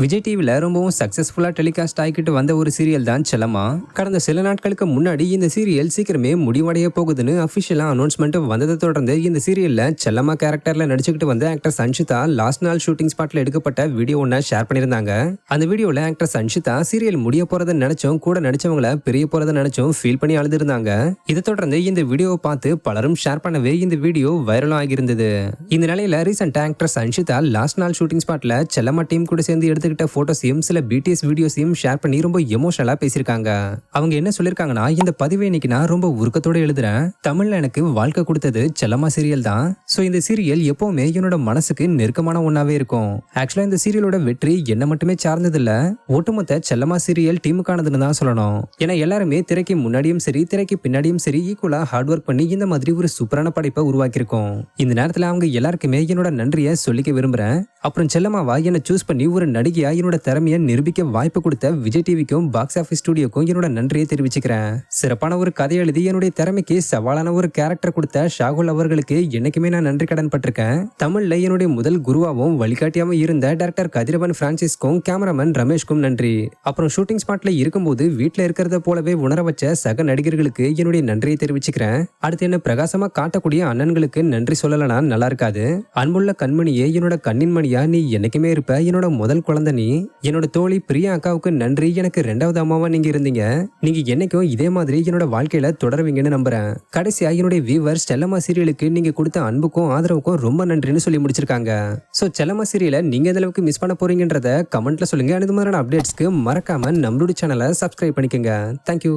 விஜய் டிவில ரொம்பவும் சக்சஸ்ஃபுல்லா டெலிகாஸ்ட் ஆகிக்கிட்டு வந்த ஒரு சீரியல் தான் செல்லம்மா. கடந்த சில நாட்களுக்கு முன்னாடி இந்த சீரியல் சீக்கிரமே முடிவடைய போகுதுன்னு அபிஷியலா அனௌன்ஸ்மெண்ட் வந்ததை தொடர்ந்து இந்த சீரியல்ல செல்லம்மா கேரக்டர்ல நடிச்சுக்கிட்டு வந்த ஆக்டர் சன்ஷிதா லாஸ்ட் நாள் ஷூட்டிங் ஸ்பாட்ல எடுக்கப்பட்ட வீடியோ ஒன்ன ஷேர் பண்ணியிருந்தாங்க. அந்த வீடியோல ஆக்டர் சன்ஷிதா சீரியல் முடிய போறதை நினைச்சும் கூட நடிச்சவங்களை பிரிய போறதை நினைச்சும் ஃபீல் பண்ணி அழுதுருந்தாங்க. இதை தொடர்ந்து இந்த வீடியோவை பார்த்து பலரும் ஷேர் பண்ணவே இந்த வீடியோ வைரலும் ஆகியிருந்தது. இந்த நிலையில ரீசெண்டா ஆக்டர் சன்ஷிதா லாஸ்ட் நாள் ஷூட்டிங் ஸ்பாட்ல செல்லம்மா டீம் கூட சேர்ந்து எடுத்துக்கிட்ட போட்டோஸையும் சில பிடிஎஸ் வீடியோஸையும் ஷேர் பண்ணி ரொம்ப எமோஷனலா பேசியிருக்காங்க. அவங்க என்ன சொல்லிருக்காங்கன்னா, இந்த பதிவை இன்னைக்கு நான் ரொம்ப உருக்கத்தோட எழுதுறேன். தமிழ்ல எனக்கு வாழ்க்கை கொடுத்தது செல்லம்மா சீரியல் தான். சோ இந்த சீரியல் எப்பவுமே என்னோட மனசுக்கு நெருக்கமான ஒன்னாவே இருக்கும். ஆக்சுவலா இந்த சீரியலோட வெற்றி என்ன மட்டுமே சார்ந்தது இல்ல, ஒட்டுமொத்த செல்லம்மா சீரியல் டீமுக்கானதுன்னு தான் சொல்லணும். ஏன்னா எல்லாருமே திரைக்கு முன்னாடியும் சரி திரைக்கு பின்னாடியும் சரி ஈக்குவலா ஹார்ட் ஒர்க் பண்ணி இந்த மாதிரி ஒரு சூப்பரான படைப்பை உருவாக்கியிருக்கோம். இந்த நேரத்துல அவங்க எல்லாருக்குமே என்னோட நன்றியை சொல்லிக்க விரும்புறேன். அப்புறம் செல்லம்மாவா என்ன சூஸ் பண்ணி ஒரு நடிகையா என்னோட திறமையை நிரூபிக்க வாய்ப்பு கொடுத்த விஜய் டிவிக்கும் பாக்ஸ் ஆபீஸ் ஸ்டுடியோக்கும் என்னோட நன்றியை தெரிவிச்சுக்கிறேன். சிறப்பான ஒரு கதை எழுதி என்னுடைய திறமைக்கு சவாலான ஒரு கேரக்டர் கொடுத்த ஷாகுல் அவர்களுக்கு என்னைக்குமே நான் நன்றி கடன் பட்டிருக்கேன். தமிழ்ல என்னுடைய முதல் குருவாவும் வழிகாட்டியாவும் இருந்த டைரக்டர் கதிரவன் பிரான்சிஸ்க்கும் கேமராமேன் ரமேஷ்க்கும் நன்றி. அப்புறம் ஷூட்டிங் ஸ்பாட்ல இருக்கும்போது வீட்டுல இருக்கிறத போலவே உணர வச்ச சக நடிகர்களுக்கு என்னுடைய நன்றியை தெரிவிச்சுக்கிறேன். அடுத்து என்ன பிரகாசமா காட்டக்கூடிய அண்ணன்களுக்கு நன்றி சொல்லலனா நல்லா இருக்காது. அன்புள்ள கண்மணியே, என்னோட கண்ணின் மணியா நீ என்னைக்குமே இருப்ப. என்னோட முதல் குழந்தை நீ. என்னோட தோழி பிரியா அக்காவுக்கு நன்றி. எனக்கு 2வது அம்மாவா நீங்க இருந்தீங்க. நீங்க என்னைக்கும் இதே மாதிரி என்னோட வாழ்க்கையில தொடருவீங்கன்னு நம்புறேன். கடைசியா என்னுடைய வியூவர்ஸ் செல்லம்மா சீரியலுக்கு நீங்க கொடுத்த அன்புக்கும் ஆதரவுக்கும் ரொம்ப நன்றின்னு சொல்லி முடிச்சிருக்காங்க. சோ செல்லம்மா சீரியலை நீங்க எந்த அளவுக்கு மிஸ் பண்ண போறீங்கன்றத கமெண்ட்ல சொல்லுங்க. அந்த மாதிரியான அப்டேட்ஸ்க்கு மறக்காம நம்மளோட சேனலை சப்ஸ்கிரைப் பண்ணிக்கோங்க. தேங்க்யூ.